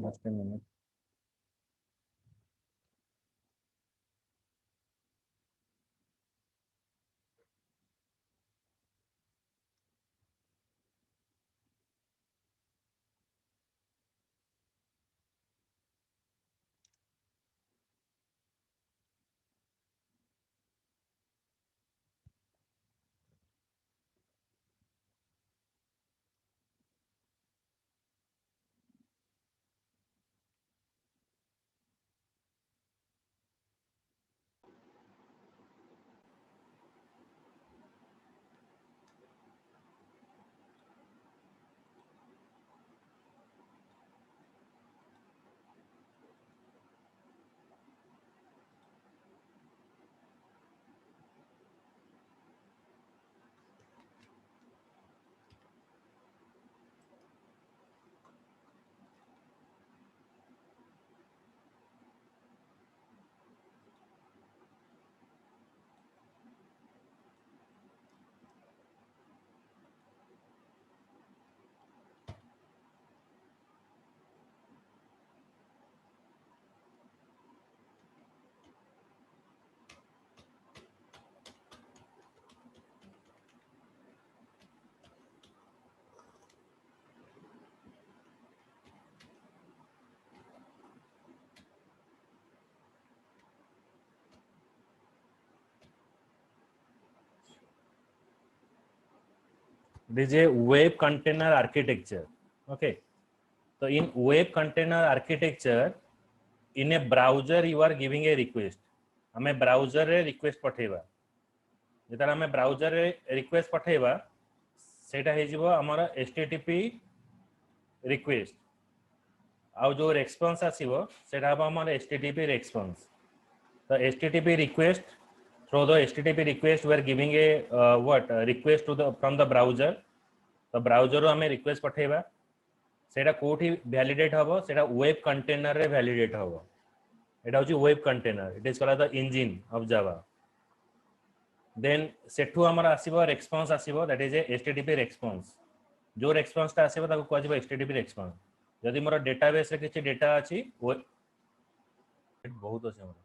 Just a minute. It is a web container architecture. Okay. So in web container architecture, in a browser you are giving a request. हमें browser रे request पठेबा जेता हमें browser रे request पठेबा सेटा हे जिवो हमर http request आउ जो रेस्पॉन्स आसीबो सेटा हबो हमर http रेस्पॉन्स तो http request through the http request we are giving a request to the from the browser तो ब्राउजर रो हमें रिक्वेस्ट पठेबा सेटा कोठी वैलिडेट हबो सेटा वेब कंटेनर रे वैलिडेट हबो एटा होची web container it is called the engine of Java then सेठू हमर आसीबो रेस्पॉन्स आसीबो that is a http response जो रेस्पॉन्स ता आसीबो ताको कहजिबो http रेस्पॉन्स जदि मोर डेटाबेस रे किछि डेटा अछि वो बहुत अछि हमर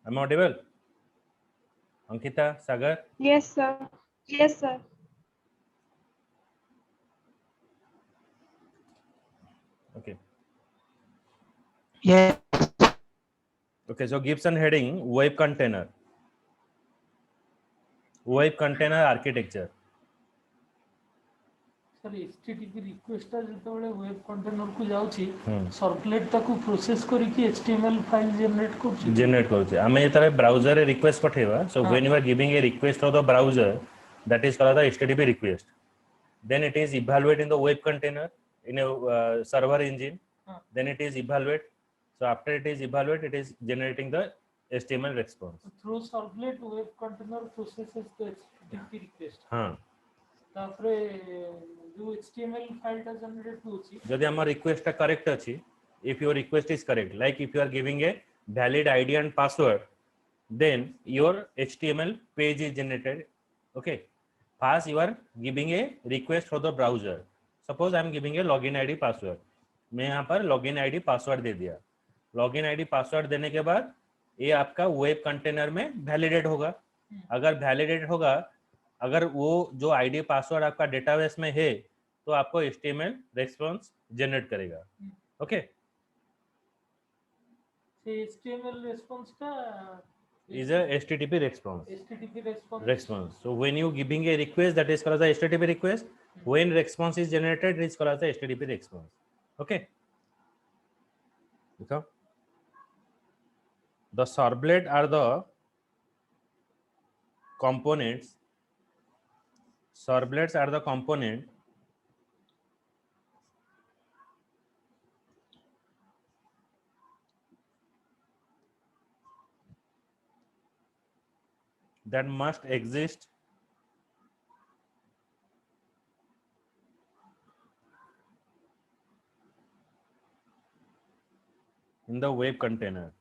am I audible Ankita Sagar Yes, sir. Yes, sir. okay Yes. okay so Gibson heading web container architecture sir HTTP request जेतेबेले वेब कंटेनर को जाउची सर्वलेट ताकू प्रोसेस करी कि एचटीएमएल फाइल जनरेट करूची आमे एतरे ब्राउजर रे रिक्वेस्ट पठेबा so when you are giving a request to the browser that is called the http request then it is evaluate in the web container in a server engine then it is evaluate so after it is evaluate it is generating the html response through servlet web container processes the HTTP request हां तापरे जो HTML file ता generate होची जदि हमर request correct अछि if your request is correct like if you are giving a valid id and password then your html page is generated okay first you are giving a request for the browser suppose I am giving a login id password मैं यहाँ पर login id password दे दिया login id password देने के बाद ये आपका web container में वैलिडेट होगा अगर वैलिडेट होगा अगर वो जो आईडी पासवर्ड आपका डेटाबेस में है तो आपको HTML रेस्पॉन्स जनरेट करेगा ओके से एचटीएमएल रेस्पॉन्स का is a http response HTTP response so when you giving a request that is called as a http request when response is generated it is called as a http response okay देखो the servlet are the components servlets are the component that must exist in the web container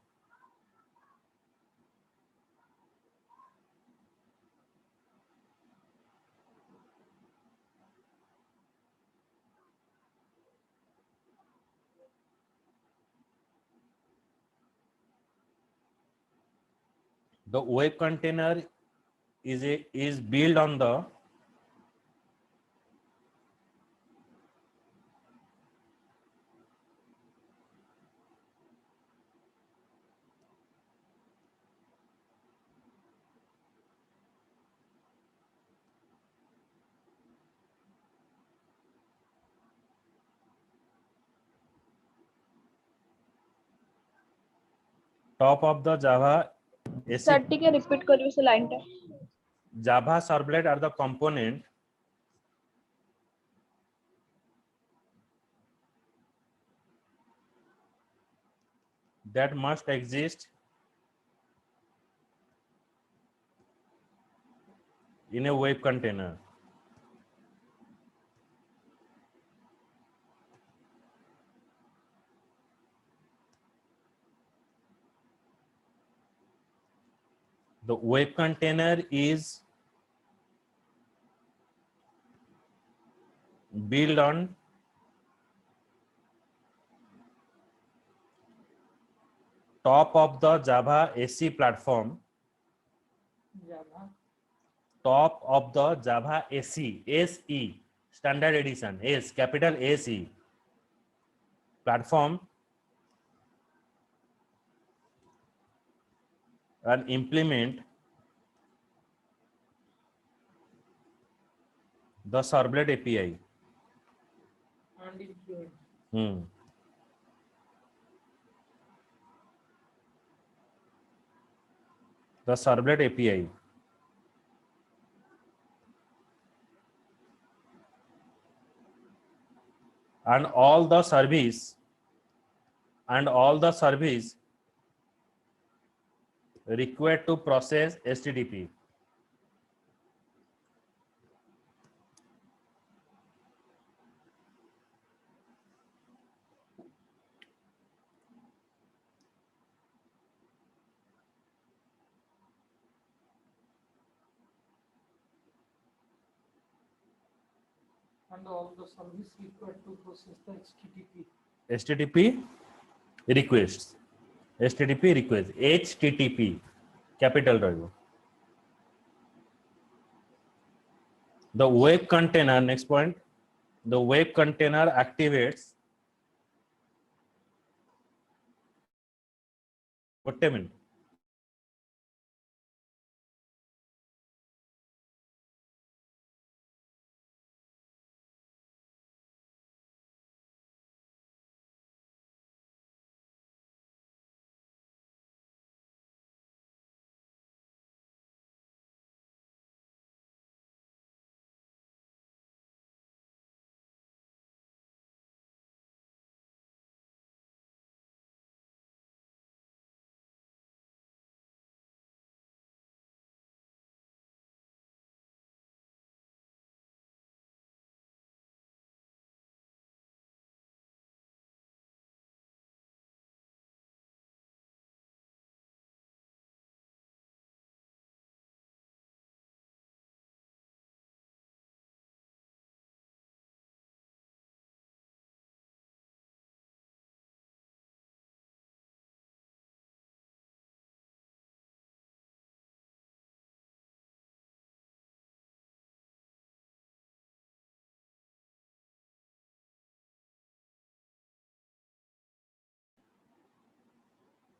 The web container is built on the top of the Java AC. Sir ठीक है repeat करियो से line टा Java servlet are the component that must exist in a web container. The web container is built on top of the Java SE platform. Java Top of the Java SE standard edition S capital SE platform and implement the servlet API. and implement. The servlet API. And all the service required to process HTTP. And all the service required to process the HTTP. HTTP requests. HTTP request. HTTP capital drive. The web container, next point, the web container activates. What a minute.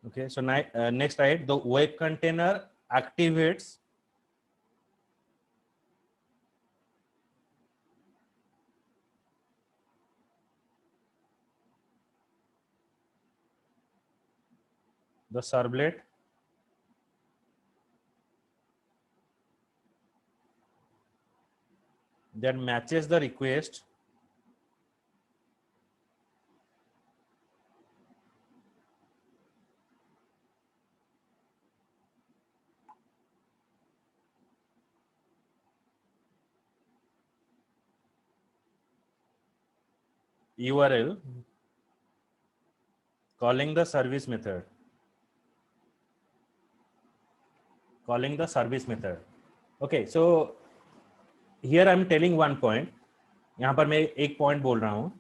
Okay, so next slide, the web container activates the servlet that matches the request URL calling the service method. Calling the service method. Okay, so here I am telling one point. यहाँ पर मैं एक point बोल रहा हूँ.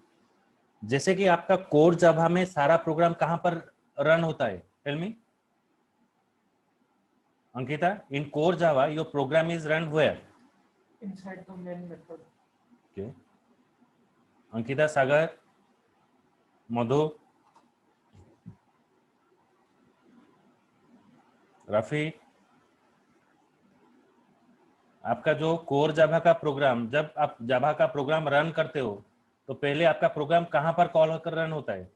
जैसे कि आपका कोर जावा में सारा प्रोग्राम कहाँ पर रन होता है? Tell me. Ankita, in core Java, your program is run where? inside the main method. Okay. Ankita, Sagar, Madhu, Rafi, आपका जो कोर जावा का प्रोग्राम, जब आप जावा का प्रोग्राम रन करते हो तो पहले आपका प्रोग्राम कहां पर कॉल होकर रन होता है?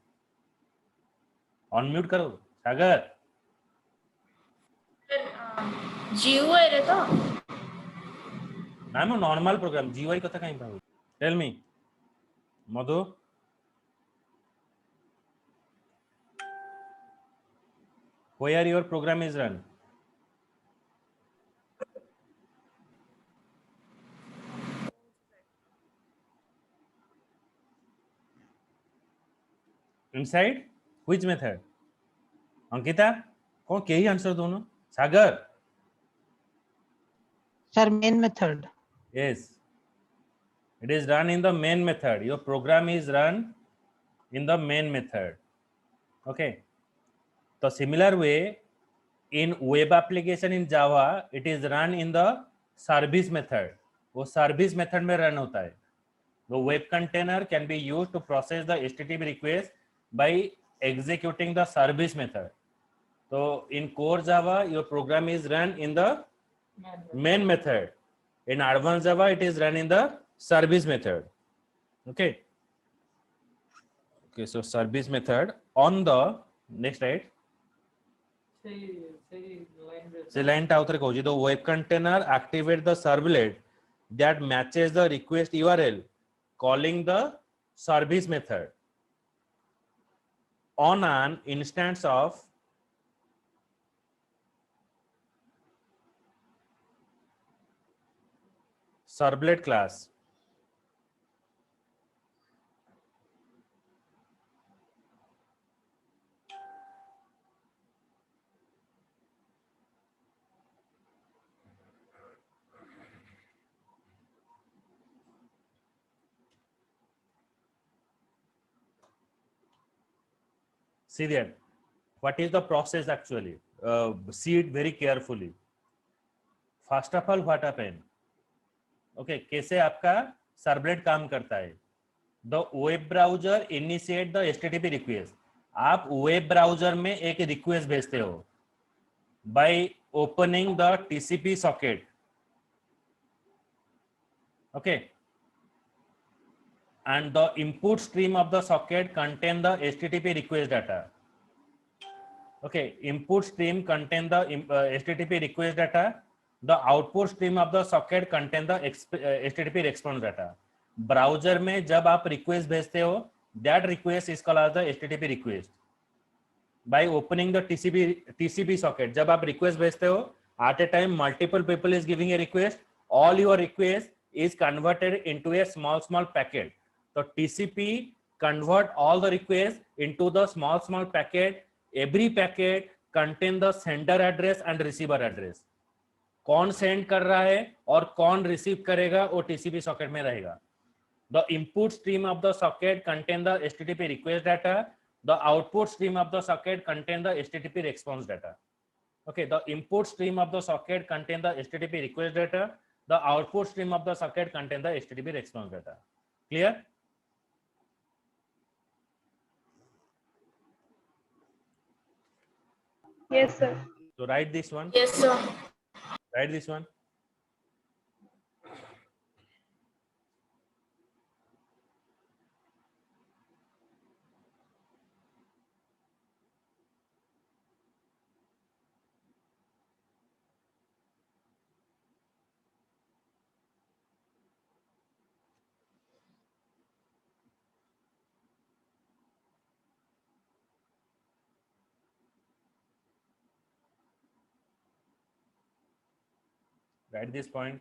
ऑनम्यूट करो सागर। GUI रे तो नाम नॉर्मल प्रोग्राम जीयूआई कथा कहीं भाव। Tell me Madhu, where your program is run? Inside which method? Ankita, कौन के ही आंसर दोनों? सागर, Sir, main method. yes, it is run in the main method. Your program is run in the main method. Okay, so similar way in web application in Java, it is run in the service method. वो service method में run होता है. The web container can be used to process the HTTP request by executing the service method. So in core Java, your program is run in the main method. In advanced Java, it is run in the service method. Okay. Okay, so service method on the next slide. Say line ta uthare kohuchi, the web container activate the servlet that matches the request URL calling the service method on an instance of servlet class. See that what is the process actually? See it very carefully. First of all, what happened? Okay, कैसे आपका servlet काम करता है? The web browser initiate the HTTP request. आप web browser में एक request भेजते हो by opening the TCP socket. Okay, and the input stream of the socket contain the HTTP request data. Okay, input stream contain the HTTP request data. The output stream of the socket contain the HTTP response data. Browser में जब आप request भेजते हो, that request is called as the HTTP request. By opening the TCP socket, जब आप request भेजते हो, at a time multiple people is giving a request. All your request is converted into a small packet. So TCP convert all the requests into the small packet. Every packet contain the sender address and receiver address. कौन send कर रहा है और कौन receive करेगा वो TCP socket में रहेगा. The input stream of the socket contain the HTTP request data. The output stream of the socket contain the HTTP response data. Okay, the input stream of the socket contain the HTTP request data. The output stream of the socket contain the HTTP response data. Clear? Yes, sir. So write this one. Yes, sir. Write this one. Write this point.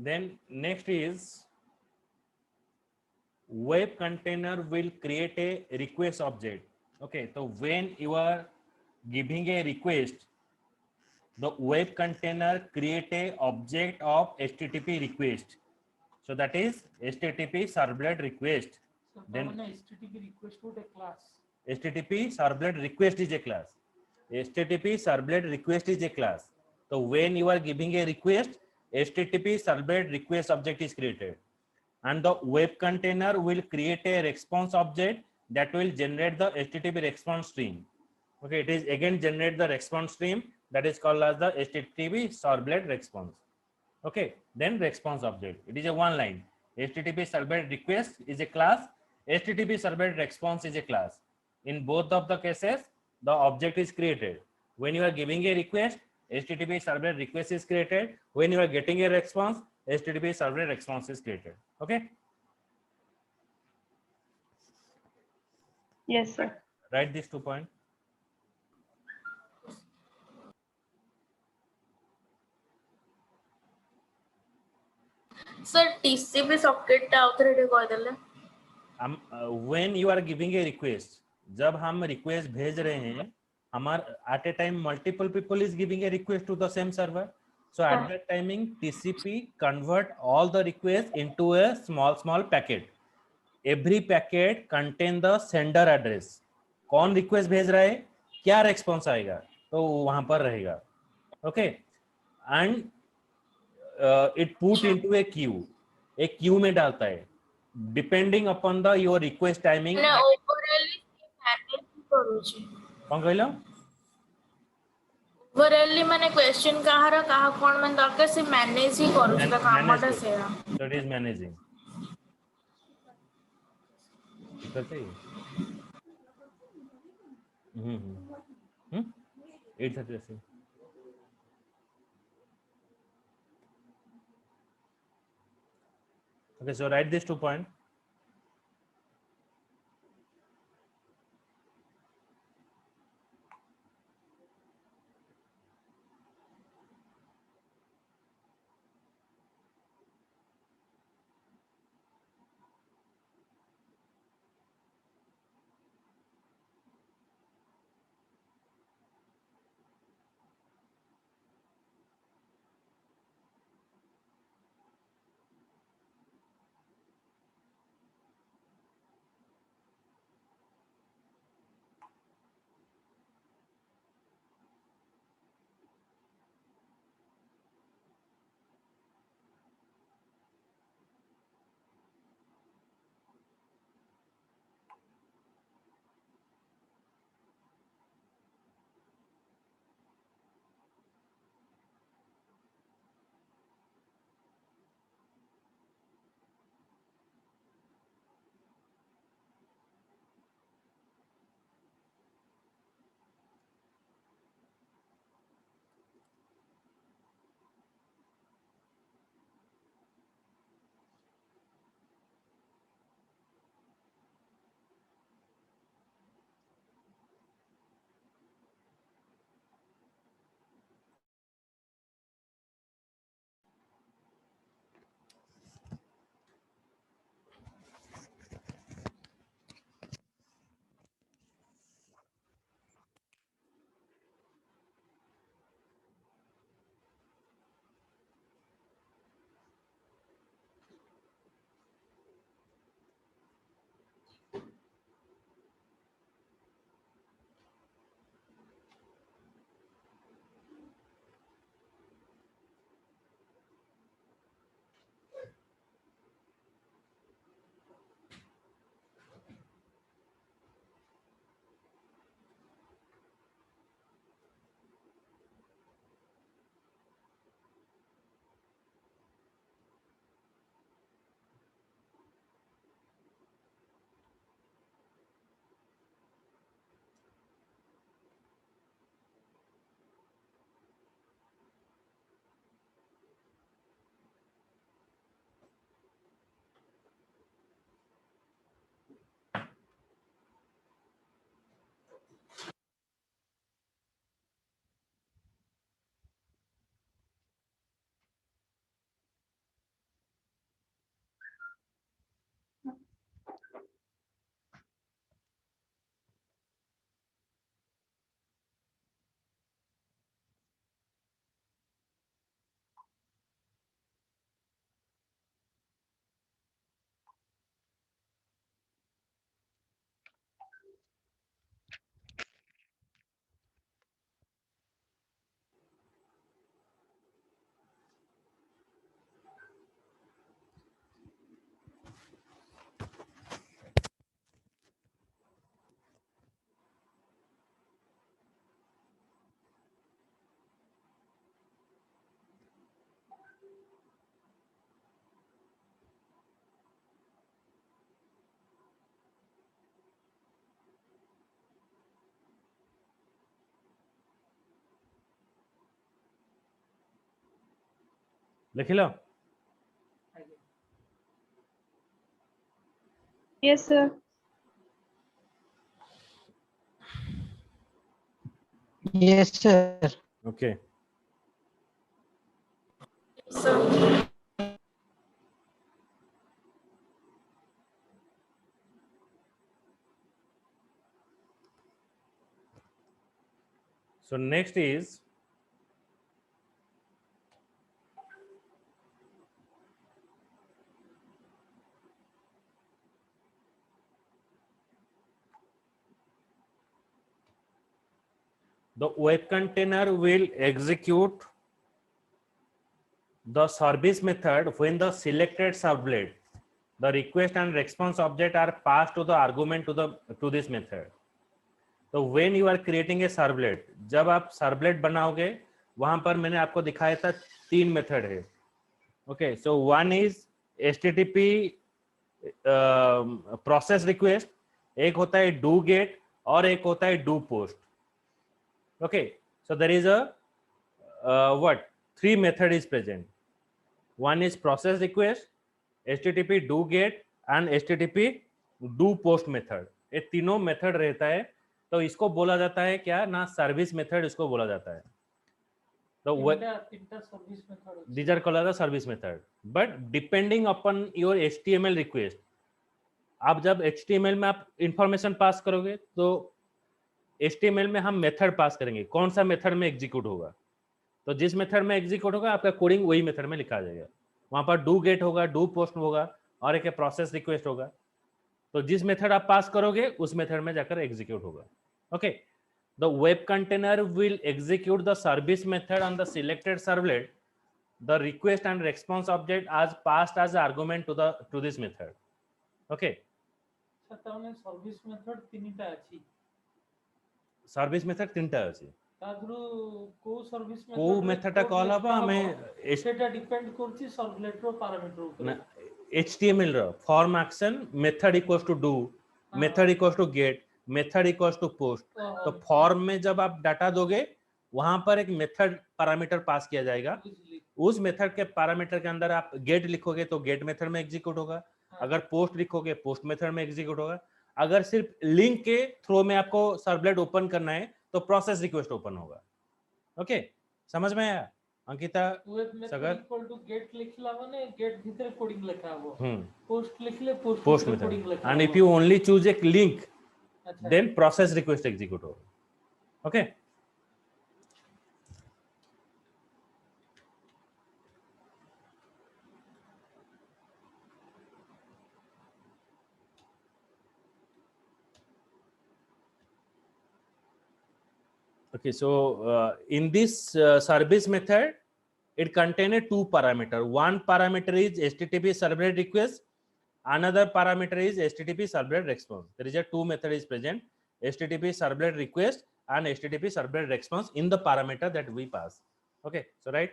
then next is web container will create a request object. Okay, so when you are giving a request, the web container create a object of HTTP request. So that is HTTP servlet request. So Then HTTP request would a class. HTTP servlet request is a class. HTTP servlet request is a class. So when you are giving a request, HTTP servlet request object is created, and the web container will create a response object that will generate the HTTP response stream. Okay, it is again generate the response stream that is called as the HTTP servlet response. Okay, then response object. It is a one line. HTTP servlet request is a class. HTTP servlet response is a class. In both of the cases, the object is created. When you are giving a request, HTTP servlet request is created. When you are getting a response, HTTP servlet response is created. Okay. Yes, sir. Write these 2 points. Sir, TCP socket टा आउथरे टे कह देले. When you are giving a request, जब हम request भेज रहे हैं, हमार at a time multiple people is giving a request to the same server. So at that timing, TCP convert all the requests into a small packet. Every packet contain the sender address. कौन request भेज रहा है, क्या response आएगा, तो वहां पर रहेगा. Okay, and it put into a queue. एक queue में डालता है. Depending upon the your request timing. ना ओवरऑली मैनेज करूची. कौन कहलो? ओवरऑली माने क्वेश्चन कहार कहा कोन मन दरकार से मैनेज ही करूची त कामटा से. That is managing. करते ही. 8:30. Okay, so write these 2 points. लिख लो. Yes, sir. Yes, sir. Okay. So So next is the web container will execute the service method when the selected servlet, the request and response object are passed to the argument to this method. तो when you are creating a servlet, जब आप servlet बनाओगे वहां पर मैंने आपको दिखाया था 3 मेथड है. Okay, so one is HTTP process request, एक होता है डू गेट और एक होता है do post. Okay, so there is a what 3 method is present. One is process request, HTTP do get and HTTP do post method. ये तीनों method रहता है. तो इसको बोला जाता है क्या ना, सर्विस मेथड इसको बोला जाता है. तो तीनटा service method these are called as service method, but depending upon your HTML request, आप जब HTML में आप इंफॉर्मेशन पास करोगे तो HTML में हम मेथड पास करेंगे, कौन सा मेथड में एग्जीक्यूट होगा. तो जिस मेथड में एग्जीक्यूट होगा आपका कोडिंग वही मेथड में लिखा जाएगा. वहां पर डू गेट होगा, डू पोस्ट होगा और एक प्रोसेस रिक्वेस्ट होगा. तो जिस मेथड आप पास करोगे उस मेथड में जाकर एग्जीक्यूट होगा. Okay, the web container will execute the service method on the selected servlet, the request and response object as passed as argument to this method. Okay, তাহলে সার্ভিস মেথড তিনটা আছে, service method তিনটা আছে. তারপর কো service method କୋଉ method ଟା call ହବ ଆମେ সেটা ডিপেন্ড করছি সার্ভলেটর প্যারামিটার উপরে. HTML ର form action method equals to do, method equals to get, method equals to post. तो फॉर्म में जब आप डाटा दोगे वहां पर एक मेथड पैरामीटर पास किया जाएगा. उस मेथड के पैरामीटर के अंदर आप गेट लिखोगे तो गेट मेथड में एग्जीक्यूट होगा, अगर पोस्ट लिखोगे पोस्ट मेथड में एग्जीक्यूट होगा, अगर सिर्फ लिंक के थ्रू में आपको सर्वलेट ओपन करना है तो प्रोसेस रिक्वेस्ट ओपन होगा. ओके, समझ में आया Ankita? Web method Sagar? Equal to get লিখলা মানে গেট ভিতরে কোডিং লেখা হবে, Hmm. পোস্ট লিখলে পোস্ট Post ভিতরে method, কোডিং লেখা and হবে. if you only choose a link আচ্ছা, then process request execute होगा. Okay, okay, so in this service method it contains 2 parameter. One parameter is HTTP servlet request, another parameter is HTTP servlet response. There is a 2 method is present, HTTP servlet request and HTTP servlet response in the parameter that we pass. Okay, so right.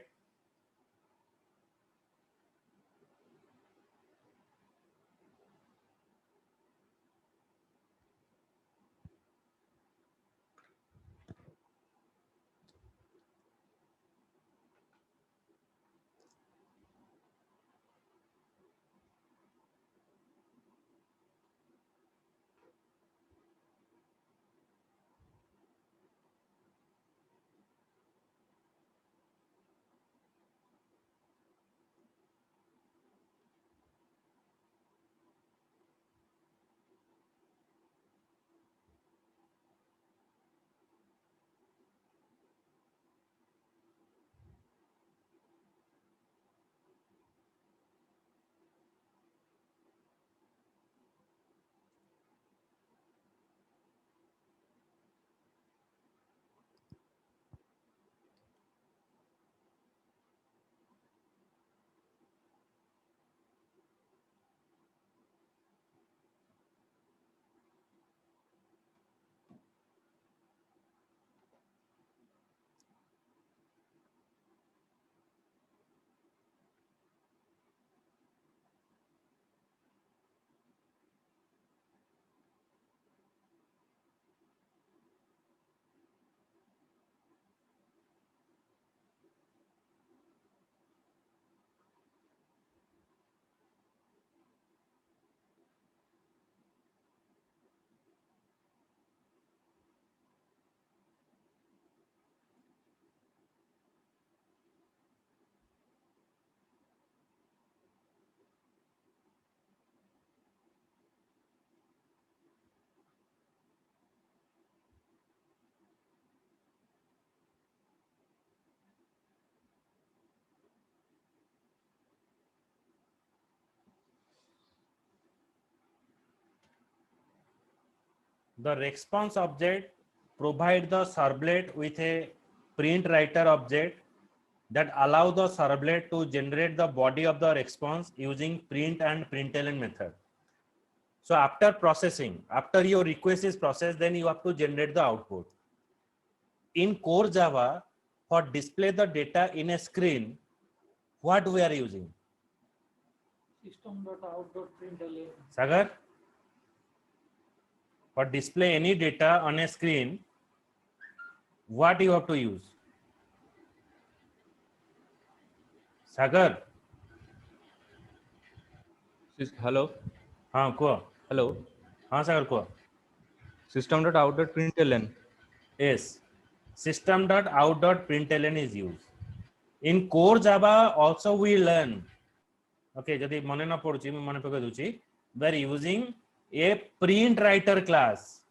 the response object provide the servlet with a print writer object that allow the servlet to generate the body of the response using print and println method. So after processing, after your request is processed, then you have to generate the output. In core Java, for display the data in a screen, what we are using? System.out.println. Sagar? For display any data on a screen, what you have to use? Sagar? Hello. हाँ को Hello. हाँ सागर को System.out.println. yes system.out.println is used in core Java. Also we learn, okay, जदि मने न पड़ुची मैं मने पके दूची, we are using a print writer class.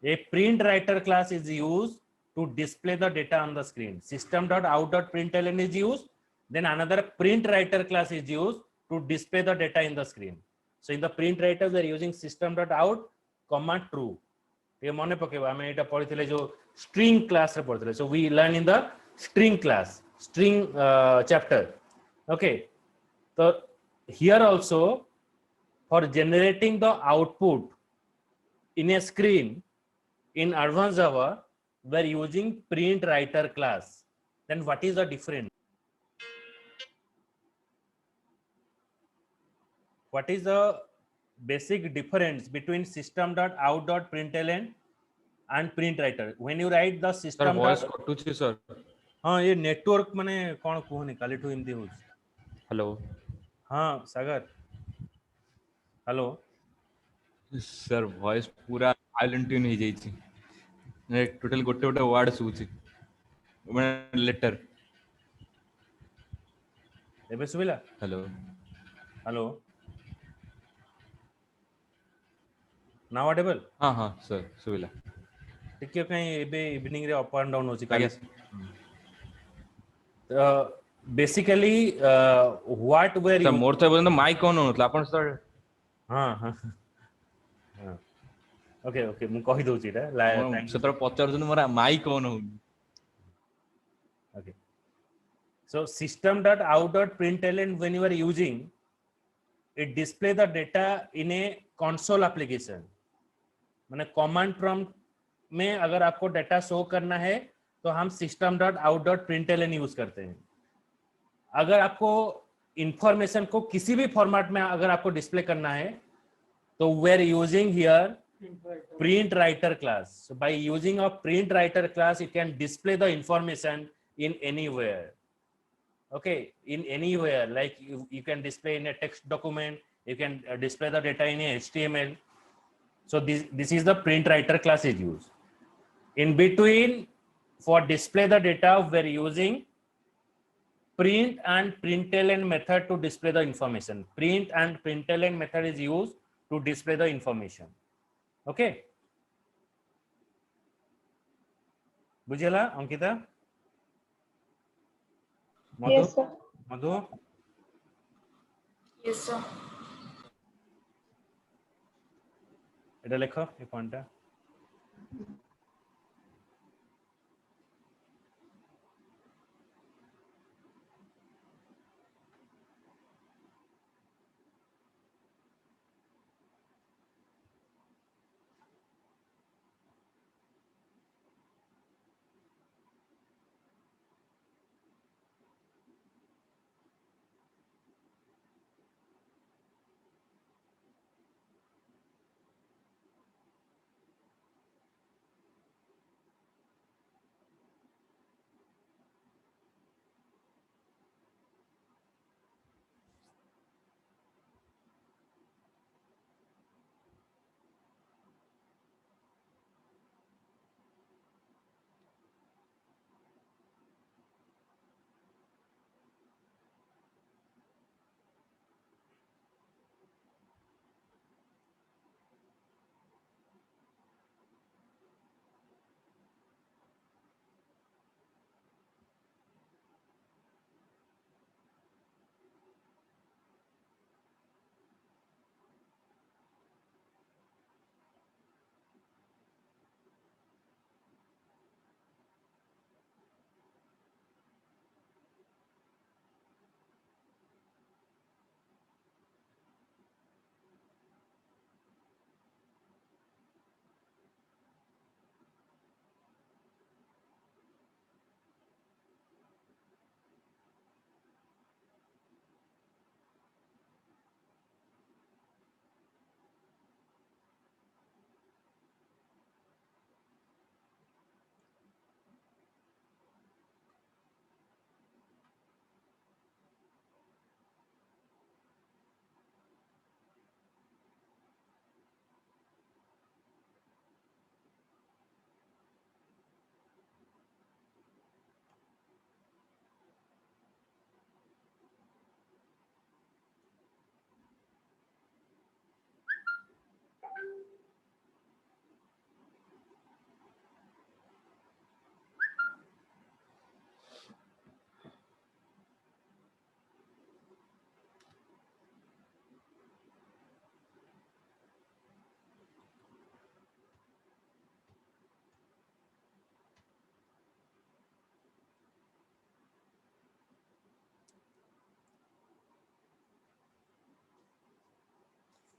A print writer class is used to display the data on the screen. System.out.println is used, then another print writer class is used to display the data in the screen. So in the print writer we are using system.out comma true. ये मने पकेबा हमें एटा पढिथिले जो string class रे पढिथिले. So we learn in the string class, string chapter. Okay, so here also for generating the output in a screen in advanced Java we are using print writer class. Then what is the difference? What is the basic difference between system.out.println and print writer? When you write the Sir, system voice कटुची sir. हाँ ये network माने कौन कहनी काली ठू एमती होउछ. Hello. हाँ सागर hello Sir, voice पूरा silent tune ही जाइची. Total गोटे गोटे वर्ड सुची. मैंने letter. एबे सुबिला Hello. हेलो नाउ ऑडिबल हाँ हाँ sir, सुविला. टिके कहीं एबे इवनिंग रे अप एंड डाउन होची आगे. Basically what where Sir, you more तो बोलते mic on होता. अपन sir. हाँ हाँ हाँ ओके ओके मु कहि दोची रे ସେତେବେଳେ ପଚାରୁଛନ୍ତି ମୋର ମାଇକ୍ ଅନ୍ ହଉନି. okay so system.out.println when you are using it display the data in a console application. माने कमांड प्रॉम्प्ट में अगर आपको डाटा शो करना है तो हम system.out.println यूज करते हैं. अगर आपको इंफॉर्मेशन को किसी भी फॉर्मेट में अगर आपको डिस्प्ले करना है तो we are using here print writer class. So by using a print writer class, you can display the information in anywhere. Okay, in anywhere, like you can display in a text document, you can display the data in a HTML. So this is the print writer class is used. In between, for display the data, we're using print and println method to display the information. Print and println method is used to display the information. Okay, बुझेला अंकिता मधु Yes, sir. मधु Yes, sir. এটা লেখো এই পয়েন্টটা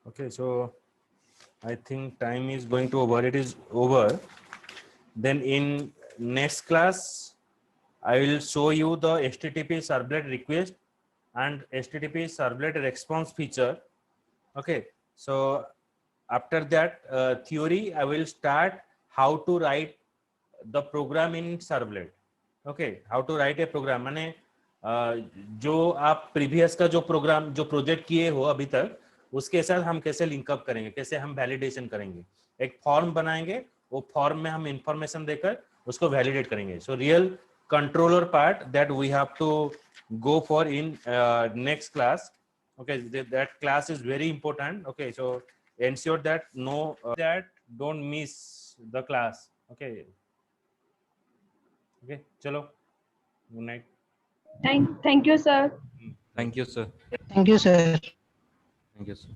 Okay, so I think time is going to over. It is over. Then in next class, I will show you the HTTP servlet request and HTTP servlet response feature. Okay, so after that theory, I will start how to write the program in servlet. Okay, how to write a program माने जो आप previous का जो programme जो project किए हो अभी तक उसके साथ हम कैसे लिंकअप करेंगे, कैसे हम वैलिडेशन करेंगे, एक फॉर्म बनाएंगे, वो फॉर्म में हम इंफॉर्मेशन देकर उसको वैलिडेट करेंगे. So real controller part that we have to go for in next class. Okay, that class is very important. Okay, so ensure that that don't miss the class. Okay, chalo, good night. Thank you, sir. Thank you, sir. Thank you, sir. Thank you, sir.